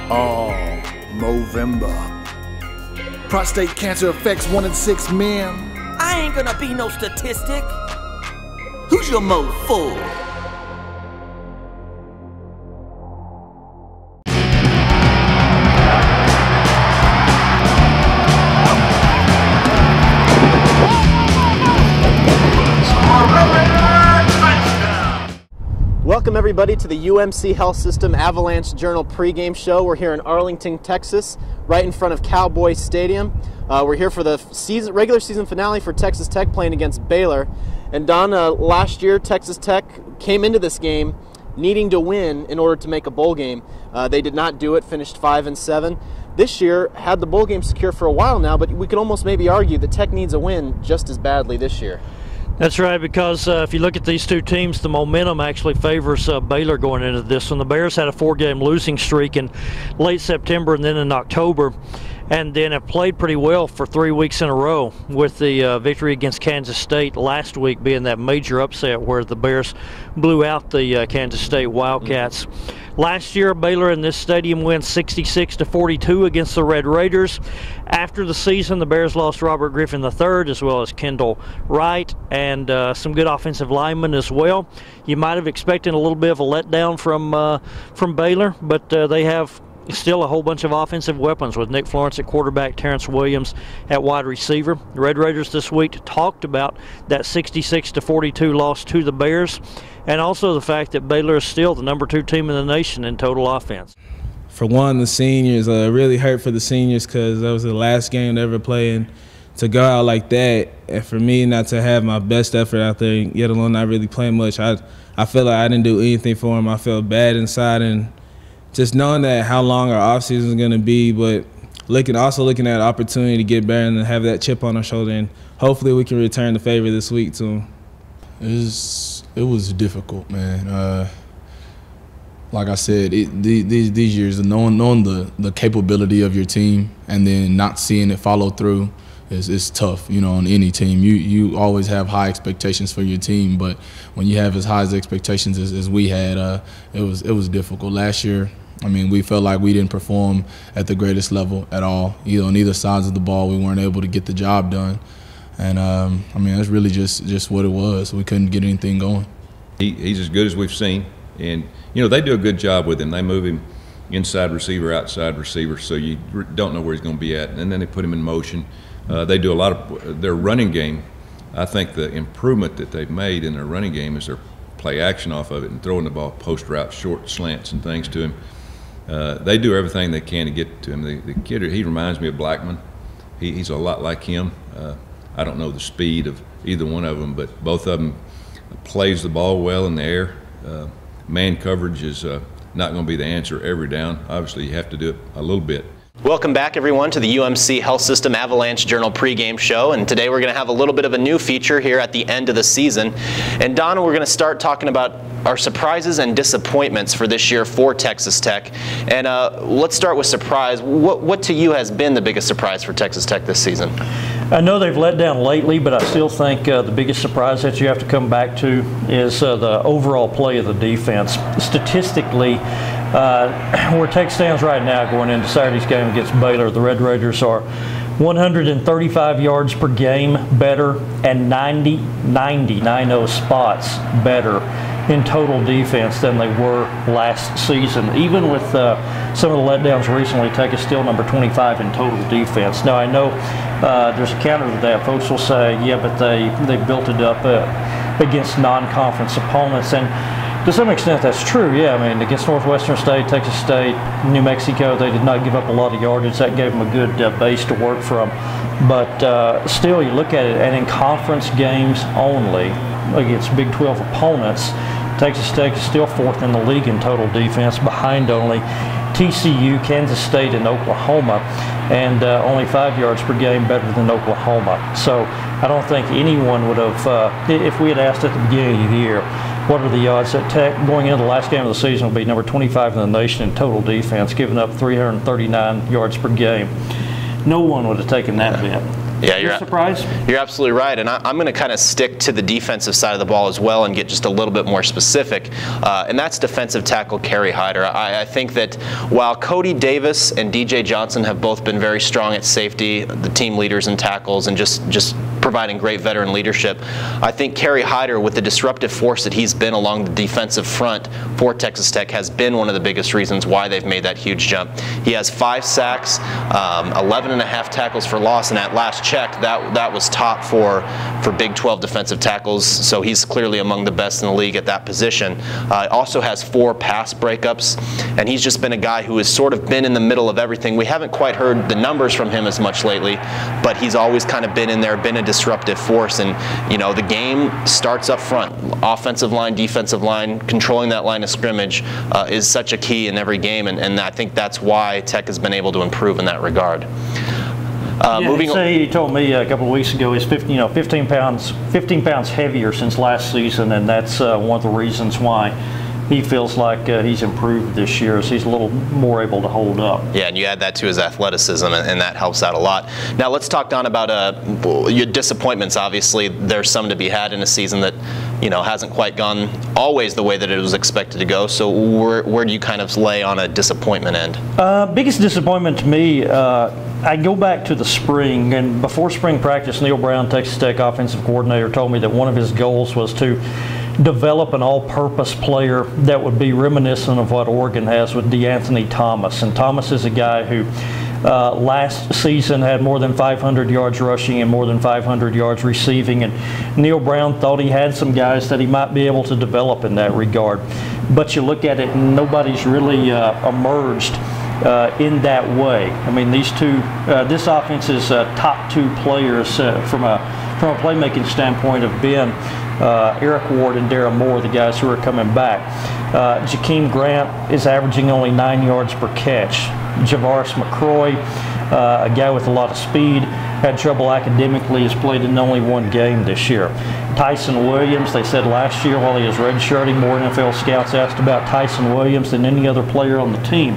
Oh, Movember. Prostate cancer affects 1 in 6 men. I ain't gonna be no statistic. Who's your mo for? Welcome everybody to the UMC Health System Avalanche-Journal pregame show. We're here in Arlington, Texas, right in front of Cowboy Stadium. We're here for the regular season finale for Texas Tech playing against Baylor. And Don, last year Texas Tech came into this game needing to win in order to make a bowl game. They did not do it, finished 5-7. This year had the bowl game secure for a while now, but we could almost maybe argue that Tech needs a win just as badly this year. That's right, because if you look at these two teams, the momentum actually favors Baylor going into this one. The Bears had a 4-game losing streak in late September and then in October, and then have played pretty well for 3 weeks in a row, with the victory against Kansas State last week being that major upset where the Bears blew out the Kansas State Wildcats. Last year, Baylor in this stadium wins 66-42 against the Red Raiders. After the season, the Bears lost Robert Griffin III as well as Kendall Wright and some good offensive linemen as well. You might have expected a little bit of a letdown from Baylor, but they have still a whole bunch of offensive weapons with Nick Florence at quarterback, Terrence Williams at wide receiver. The Red Raiders this week talked about that 66-42 loss to the Bears, and also the fact that Baylor is still the #2 team in the nation in total offense. For one, the seniors really hurt for the seniors because that was the last game they ever played, and to go out like that, and for me not to have my best effort out there, yet alone not really playing much, I feel like I didn't do anything for them. I felt bad inside, and just knowing that how long our offseason is going to be, but also looking at opportunity to get better and have that chip on our shoulder, and hopefully we can return the favor this week to them. It was difficult, man. Like I said, these years, knowing the capability of your team and then not seeing it follow through is tough, you know, on any team. You always have high expectations for your team, but when you have as high as expectations as we had, it was difficult. Last year, I mean, we felt like we didn't perform at the greatest level at all. You know, on either sides of the ball, we weren't able to get the job done. And, I mean, that's really just what it was. We couldn't get anything going. He's as good as we've seen. And, you know, they do a good job with him. They move him inside receiver, outside receiver, so you don't know where he's going to be at. And then they put him in motion. They do a lot of their running game. I think the improvement that they've made in their running game is their play action off of it and throwing the ball post route, short slants and things to him. They do everything they can to get to him. The kid, he reminds me of Blackman. He's a lot like him. I don't know the speed of either one of them, but both of them plays the ball well in the air. Man coverage is not going to be the answer every down. Obviously, you have to do it a little bit. Welcome back, everyone, to the UMC Health System Avalanche-Journal pregame show. And today we're going to have a little bit of a new feature here at the end of the season. And Donna, we're going to start talking about our surprises and disappointments for this year for Texas Tech. And let's start with surprise. What to you has been the biggest surprise for Texas Tech this season? I know they've let down lately, but I still think the biggest surprise that you have to come back to is the overall play of the defense. Statistically, where Tech stands right now going into Saturday's game against Baylor, the Red Raiders are 135 yards per game better and 90 spots better in total defense than they were last season. Even with some of the letdowns recently, Tech is still number 25 in total defense. Now, I know there's a counter to that. Folks will say, yeah, but they built it up against non-conference opponents. And to some extent, that's true. Yeah, I mean, against Northwestern State, Texas State, New Mexico, they did not give up a lot of yardage. That gave them a good base to work from. But still, you look at it, and in conference games only against Big 12 opponents, Texas Tech is still 4th in the league in total defense, behind only TCU, Kansas State, and Oklahoma, and only 5 yards per game better than Oklahoma. So I don't think anyone would have, if we had asked at the beginning of the year, what are the odds that Tech, going into the last game of the season, will be number 25 in the nation in total defense, giving up 339 yards per game? No one would have taken that bet. Yeah, you're surprised? You're absolutely right, and I'm going to kind of stick to the defensive side of the ball as well and get just a little bit more specific, and that's defensive tackle Kerry Hyder. I think that while Cody Davis and DJ Johnson have both been very strong at safety, the team leaders in tackles, and just providing great veteran leadership, I think Kerry Hyder, with the disruptive force that he's been along the defensive front for Texas Tech, has been one of the biggest reasons why they've made that huge jump. He has 5 sacks, 11.5 tackles for loss, and at last check, that was top for Big 12 defensive tackles, so he's clearly among the best in the league at that position. Also has 4 pass breakups, and he's just been a guy who has sort of been in the middle of everything. We haven't quite heard the numbers from him as much lately, but he's always kind of been in there, been a disruptive force, and the game starts up front. Offensive line, defensive line, controlling that line of scrimmage is such a key in every game, and I think that's why Tech has been able to improve in that regard. He told me a couple of weeks ago he's 15 pounds heavier since last season, and that's one of the reasons why he feels like he's improved this year, as he's a little more able to hold up. Yeah, and you add that to his athleticism, and that helps out a lot. Now let's talk, Don, about your disappointments. Obviously, there's some to be had in a season that hasn't quite gone always the way that it was expected to go. So where do you kind of lay on a disappointment end? Biggest disappointment to me, I go back to the spring, and before spring practice, Neil Brown, Texas Tech offensive coordinator, told me that one of his goals was to develop an all-purpose player that would be reminiscent of what Oregon has with DeAnthony Thomas. And Thomas is a guy who last season had more than 500 yards rushing and more than 500 yards receiving, and Neil Brown thought he had some guys that he might be able to develop in that regard. But you look at it, and nobody's really emerged in that way. I mean, these two, this offense's top 2 players from a playmaking standpoint have been Eric Ward and Darren Moore, the guys who are coming back. Jakeem Grant is averaging only 9 yards per catch. Javaris McCroy, a guy with a lot of speed, had trouble academically, has played in only 1 game this year. Tyson Williams, they said last year while he was redshirting, more NFL scouts asked about Tyson Williams than any other player on the team.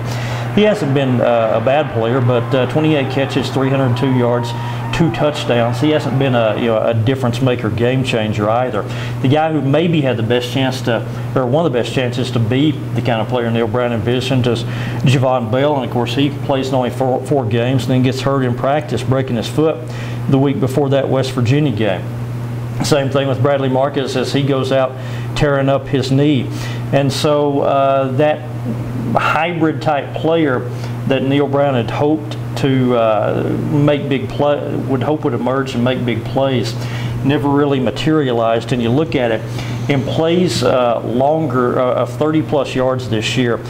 He hasn't been a bad player, but 28 catches, 302 yards, 2 touchdowns. He hasn't been a difference maker, game changer either. The guy who maybe had the best chance to, or one of the best chances to be the kind of player Neil Brown envisioned, is Javon Bell, and of course he plays in only 4 games and then gets hurt in practice, breaking his foot the week before that West Virginia game. Same thing with Bradley Marquez as he goes out tearing up his knee. And so that hybrid type player that Neil Brown had hoped to make big play, would emerge and make big plays, never really materialized. And you look at it, in plays longer of 30-plus yards this year,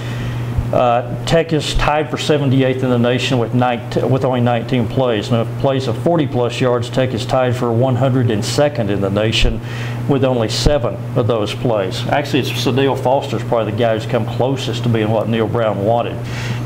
Tech is tied for 78th in the nation with only 19 plays. Now, plays of 40-plus yards, Tech is tied for 102nd in the nation with only 7 of those plays. Actually, it's Sadale Foster's probably the guy who's come closest to being what Neil Brown wanted.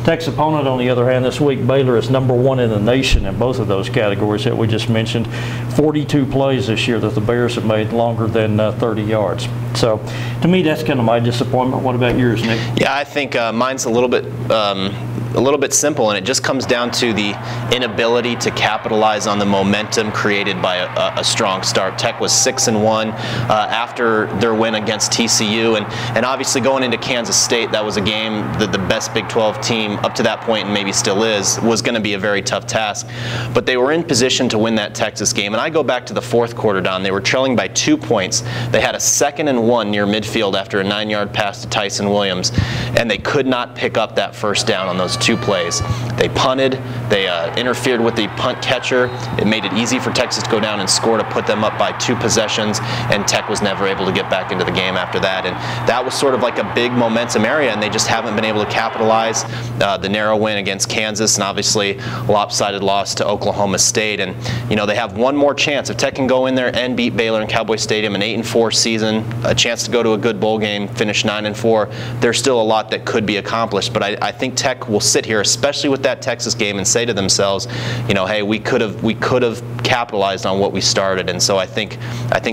Tech's opponent, on the other hand, this week, Baylor, is #1 in the nation in both of those categories that we just mentioned. 42 plays this year that the Bears have made longer than 30 yards. So, to me, that's kind of my disappointment. What about yours, Nick? Yeah, I think mine's a little bit simple, and it just comes down to the inability to capitalize on the momentum created by a strong start. Tech was 6-1 after their win against TCU, and obviously going into Kansas State, that was a game that the best Big 12 team up to that point, and maybe still is, was going to be a very tough task. But they were in position to win that Texas game, and I go back to the 4th quarter, Don. They were trailing by 2 points. They had a 2nd and 1 near midfield after a 9-yard pass to Tyson Williams, and they could not pick up that first down on those 2 plays. They punted, they interfered with the punt catcher. It made it easy for Texas to go down and score to put them up by 2 possessions, and Tech was never able to get back into the game after that. And that was sort of like a big momentum area, and they just haven't been able to capitalize. The narrow win against Kansas, and obviously lopsided loss to Oklahoma State. And they have one more chance. If Tech can go in there and beat Baylor in Cowboy Stadium, an 8-4 season, a chance to go to a good bowl game, finish 9-4, there's still a lot that could be accomplished. But I think Tech will sit here, especially with that Texas game, and say to themselves, hey, we could have capitalized on what we started. And so I think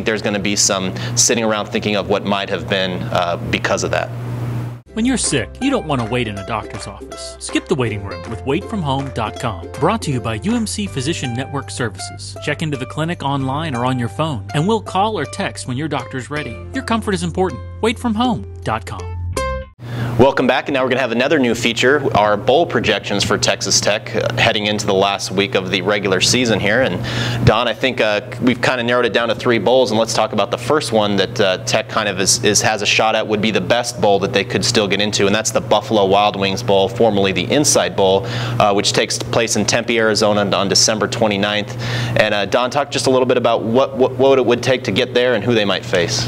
there's going to be some sitting around thinking of what might have been because of that. When you're sick, you don't want to wait in a doctor's office. Skip the waiting room with waitfromhome.com. Brought to you by UMC Physician Network Services. Check into the clinic online or on your phone, and we'll call or text when your doctor's ready. Your comfort is important. Waitfromhome.com. Welcome back, and now we're going to have another new feature, our bowl projections for Texas Tech heading into the last week of the regular season here. And Don, I think we've kind of narrowed it down to 3 bowls, and let's talk about the first one that Tech kind of has a shot at, would be the best bowl that they could still get into, and that's the Buffalo Wild Wings Bowl, formerly the Inside Bowl, which takes place in Tempe, Arizona on December 29th. And Don, talk just a little bit about what it would take to get there and who they might face.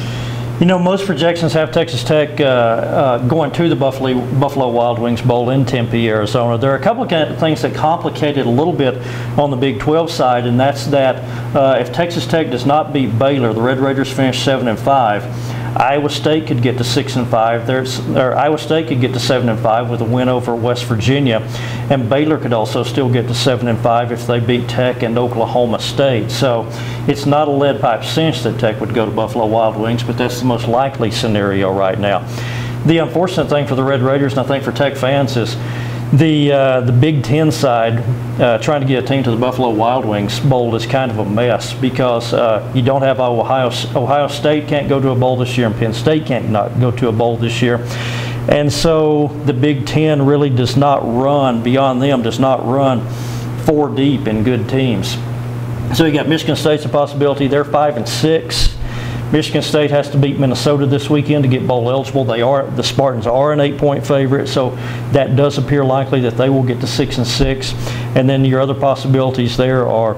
You know, most projections have Texas Tech going to the Buffalo Wild Wings Bowl in Tempe, Arizona. There are a couple of things that complicate it a little bit on the Big 12 side, and that's that if Texas Tech does not beat Baylor, the Red Raiders finish 7-5. Iowa State could get to 6-5. Iowa State could get to 7-5 with a win over West Virginia, and Baylor could also still get to 7-5 if they beat Tech and Oklahoma State. So it's not a lead pipe cinch that Tech would go to Buffalo Wild Wings, but that's the most likely scenario right now. The unfortunate thing for the Red Raiders, and I think for Tech fans, is the Big Ten side trying to get a team to the Buffalo Wild Wings Bowl is kind of a mess, because you don't have Ohio State can't go to a bowl this year, and Penn State can't not go to a bowl this year. And so the Big Ten really does not run, beyond them, does not run 4 deep in good teams. So you got Michigan State's a possibility. They're 5-6. Michigan State has to beat Minnesota this weekend to get bowl eligible. The Spartans are an 8-point favorite, so that does appear likely that they will get to 6-6. And then your other possibilities there are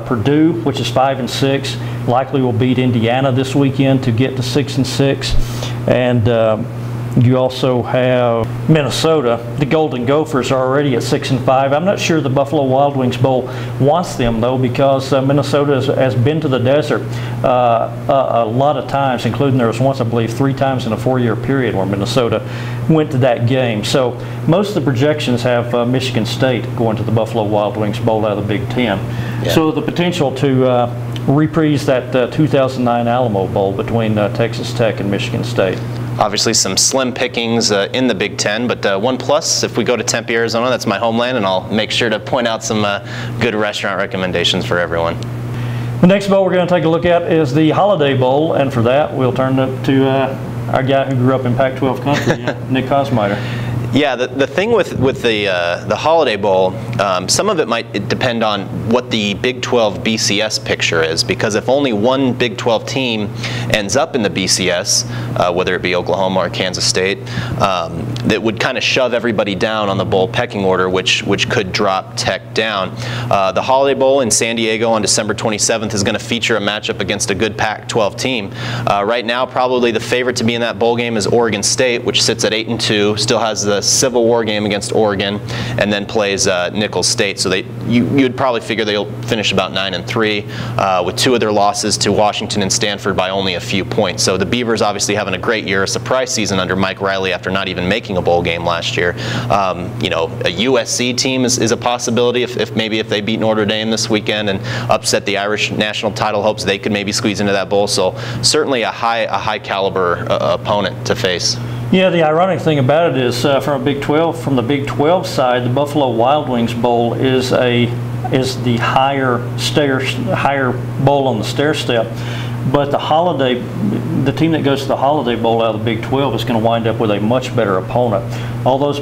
Purdue, which is 5-6, likely will beat Indiana this weekend to get to 6-6, and you also have Minnesota. The Golden Gophers are already at 6-5. I'm not sure the Buffalo Wild Wings Bowl wants them, though, because Minnesota has been to the desert a lot of times, including there was once, I believe, 3 times in a 4-year period where Minnesota went to that game. So most of the projections have Michigan State going to the Buffalo Wild Wings Bowl out of the Big Ten. Yeah. So the potential to reprise that 2009 Alamo Bowl between Texas Tech and Michigan State. Obviously some slim pickings in the Big Ten, but one plus, if we go to Tempe, Arizona, that's my homeland, and I'll make sure to point out some good restaurant recommendations for everyone. The next bowl we're going to take a look at is the Holiday Bowl, and for that we'll turn it to our guy who grew up in Pac-12 country, Nick Kosmider. Yeah, the thing with the Holiday Bowl, some of it might depend on what the Big 12 BCS picture is, because if only one Big 12 team ends up in the BCS, whether it be Oklahoma or Kansas State, that would kind of shove everybody down on the bowl pecking order, which could drop Tech down. The Holiday Bowl in San Diego on December 27th is going to feature a matchup against a good Pac-12 team. Right now, probably the favorite to be in that bowl game is Oregon State, which sits at 8-2, still has the Civil War game against Oregon, and then plays Nicholls State. So you'd probably figure they'll finish about 9-3, with 2 of their losses to Washington and Stanford by only a few points. So the Beavers obviously having a great year, a surprise season under Mike Riley after not even making a bowl game last year. You know, a USC team is a possibility if maybe if they beat Notre Dame this weekend and upset the Irish national title hopes, they could maybe squeeze into that bowl. So certainly a high caliber opponent to face. Yeah, the ironic thing about it is from the Big 12 side, the Buffalo Wild Wings Bowl is the higher bowl on the stair step. But the team that goes to the Holiday Bowl out of the Big 12 is going to wind up with a much better opponent. All those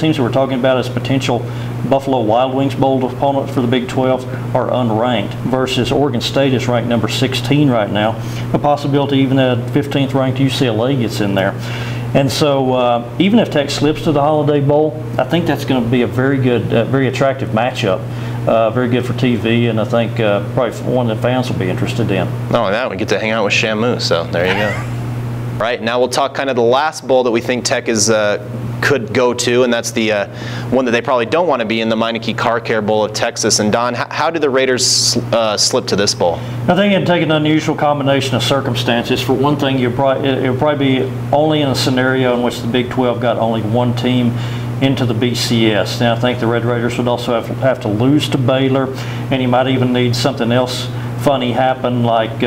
teams that we're talking about as potential Buffalo Wild Wings Bowl opponents for the Big 12 are unranked, versus Oregon State is ranked number 16 right now. A possibility even that 15th ranked UCLA gets in there. And so even if Tech slips to the Holiday Bowl, I think that's going to be a very good, very attractive matchup. Very good for TV, and I think probably one that fans will be interested in. Not only that, we get to hang out with Shamu, so there you go. Right, now we'll talk kind of the last bowl that we think Tech could go to, and that's the one that they probably don't want to be in, the Meineke Car Care Bowl of Texas. And Don, how did the Raiders slip to this bowl? I think it'd take an unusual combination of circumstances. For one thing, it would probably be only in a scenario in which the Big 12 got only one team into the BCS. Now I think the Red Raiders would also have to lose to Baylor, and you might even need something else funny happen, like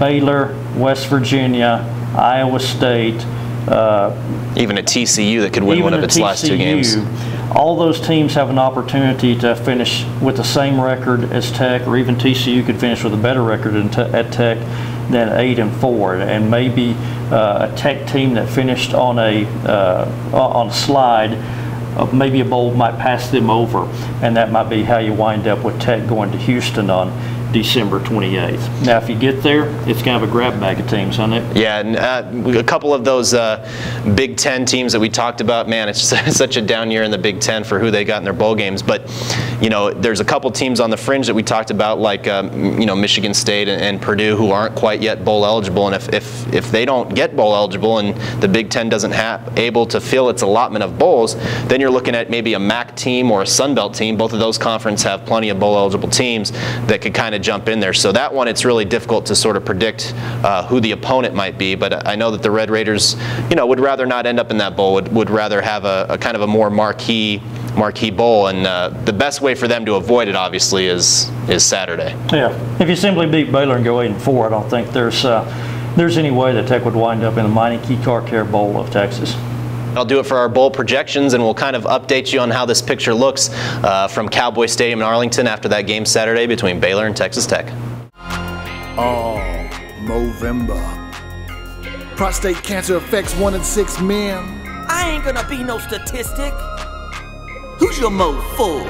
Baylor, West Virginia, Iowa State, even a TCU that could win one of its last 2 games. All those teams have an opportunity to finish with the same record as Tech, or even TCU could finish with a better record at Tech than 8-4, and maybe a Tech team that finished on a slide. Maybe a bowl might pass them over, and that might be how you wind up with Tech going to Houston on December 28th. Now, if you get there, it's kind of a grab bag of teams, isn't it? Yeah, and a couple of those Big Ten teams that we talked about, man, it's such a down year in the Big Ten for who they got in their bowl games. But, you know, there's a couple teams on the fringe that we talked about, like, you know, Michigan State and Purdue, who aren't quite yet bowl eligible. And if they don't get bowl eligible and the Big Ten doesn't able to fill its allotment of bowls, then you're looking at maybe a MAC team or a Sun Belt team. Both of those conferences have plenty of bowl eligible teams that could kind of jump in there. So that one, it's really difficult to sort of predict who the opponent might be. But I know that the Red Raiders, you know, would rather not end up in that bowl. Would rather have a kind of a more marquee bowl. And the best way for them to avoid it, obviously, is Saturday. Yeah. If you simply beat Baylor and go 8-4, I don't think there's any way that Tech would wind up in the Meineke Car Care Bowl of Texas. I'll do it for our bowl projections, and we'll kind of update you on how this picture looks from Cowboy Stadium in Arlington after that game Saturday between Baylor and Texas Tech. Oh, Movember. Prostate cancer affects 1 in 6 men. I ain't gonna be no statistic. Who's your mo fool?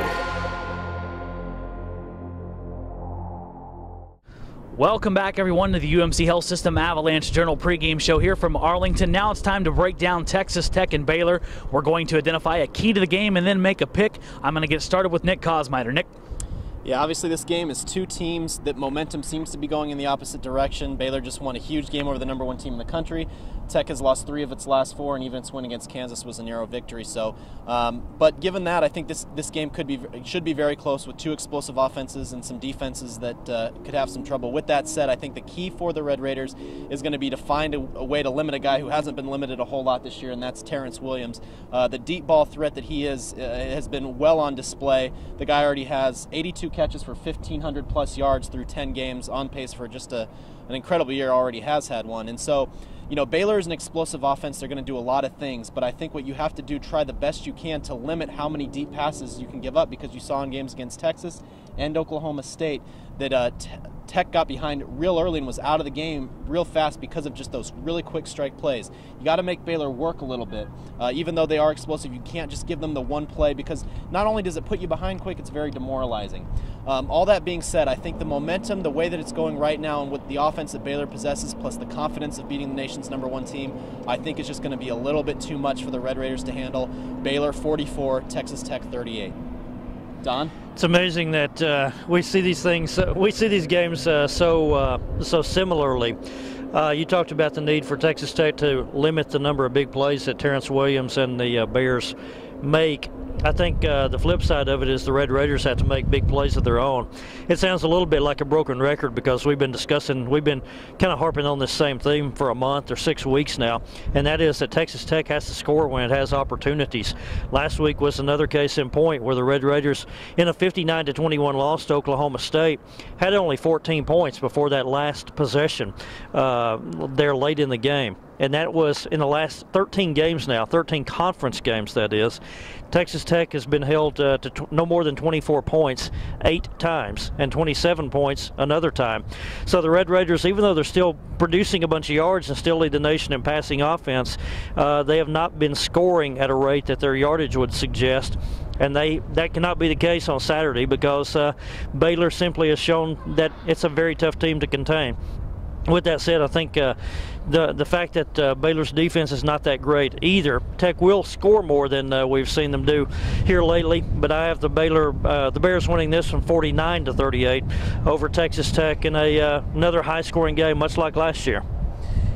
Welcome back, everyone, to the UMC Health System Avalanche-Journal pregame show here from Arlington. Now it's time to break down Texas Tech and Baylor. We're going to identify a key to the game and then make a pick. I'm going to get started with Nick Kosmider. Nick? Yeah, obviously this game is 2 teams that momentum seems to be going in the opposite direction. Baylor just won a huge game over the #1 team in the country. Tech has lost 3 of its last 4, and even its win against Kansas was a narrow victory. So, but given that, I think this game should be very close with 2 explosive offenses and some defenses that could have some trouble. With that said, I think the key for the Red Raiders is going to be to find a way to limit a guy who hasn't been limited a whole lot this year, and that's Terrence Williams. The deep ball threat that he is has been well on display. The guy already has 82 catches for 1,500 plus yards through 10 games, on pace for just an incredible year. Already has had one. And so, you know, Baylor is an explosive offense. They're going to do a lot of things, but I think what you have to do, try the best you can to limit how many deep passes you can give up, because you saw in games against Texas and Oklahoma State that Tech got behind real early and was out of the game real fast because of just those really quick strike plays. You got to make Baylor work a little bit. Even though they are explosive, you can't just give them the one play, because not only does it put you behind quick, it's very demoralizing. All that being said, I think the momentum, the way that it's going right now, and with the offense that Baylor possesses, plus the confidence of beating the nation's #1 team, I think it's just going to be a little bit too much for the Red Raiders to handle. Baylor 44, Texas Tech 38. Don? It's amazing that we see these things, we see these games so similarly. You talked about the need for Texas Tech to limit the number of big plays that Terrence Williams and the Bears make. I think the flip side of it is the Red Raiders have to make big plays of their own. It sounds a little bit like a broken record, because we've been kind of harping on this same theme for a month or 6 weeks now, and that is that Texas Tech has to score when it has opportunities. Last week was another case in point where the Red Raiders, in a 59-21 loss to Oklahoma State, had only 14 points before that last possession there late in the game. And that was in the last 13 games now, 13 conference games, that is. Texas Tech has been held to no more than 24 points 8 times, and 27 points another time. So the Red Raiders, even though they're still producing a bunch of yards and still lead the nation in passing offense, they have not been scoring at a rate that their yardage would suggest. And that cannot be the case on Saturday, because Baylor simply has shown that it's a very tough team to contain. With that said, I think the fact that Baylor's defense is not that great either. Tech will score more than we've seen them do here lately, but I have the Bears winning this one 49-38 over Texas Tech in another high-scoring game, much like last year.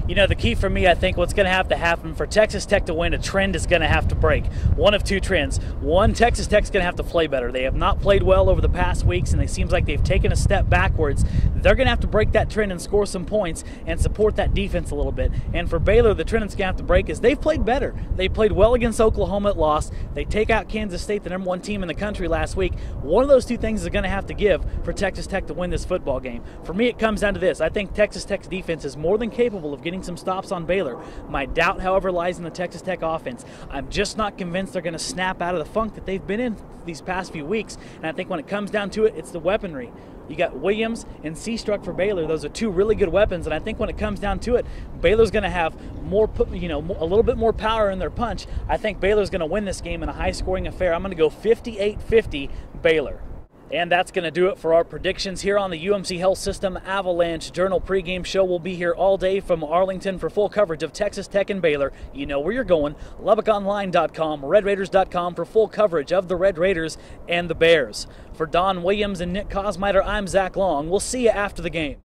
You know, the key for me, I think what's going to have to happen for Texas Tech to win, a trend is going to have to break. One of 2 trends. One, Texas Tech's going to have to play better. They have not played well over the past weeks, and it seems like they've taken a step backwards. They're going to have to break that trend and score some points and support that defense a little bit. And for Baylor, the trend that's going to have to break is they've played better. They played well against Oklahoma at loss. They take out Kansas State, the #1 team in the country last week. One of those 2 things is going to have to give for Texas Tech to win this football game. For me, it comes down to this. I think Texas Tech's defense is more than capable of getting getting some stops on Baylor. My doubt, however, lies in the Texas Tech offense. I'm just not convinced they're going to snap out of the funk that they've been in these past few weeks, and I think when it comes down to it, it's the weaponry. You got Williams and C-Struck for Baylor. Those are two really good weapons, and I think when it comes down to it, Baylor's going to have more, a little bit more power in their punch. I think Baylor's going to win this game in a high-scoring affair. I'm going to go 58-50 Baylor. And that's going to do it for our predictions here on the UMC Health System Avalanche-Journal pregame show. We'll be here all day from Arlington for full coverage of Texas Tech and Baylor. You know where you're going. LubbockOnline.com, RedRaiders.com for full coverage of the Red Raiders and the Bears. For Don Williams and Nick Cosmiter, I'm Zach Long. We'll see you after the game.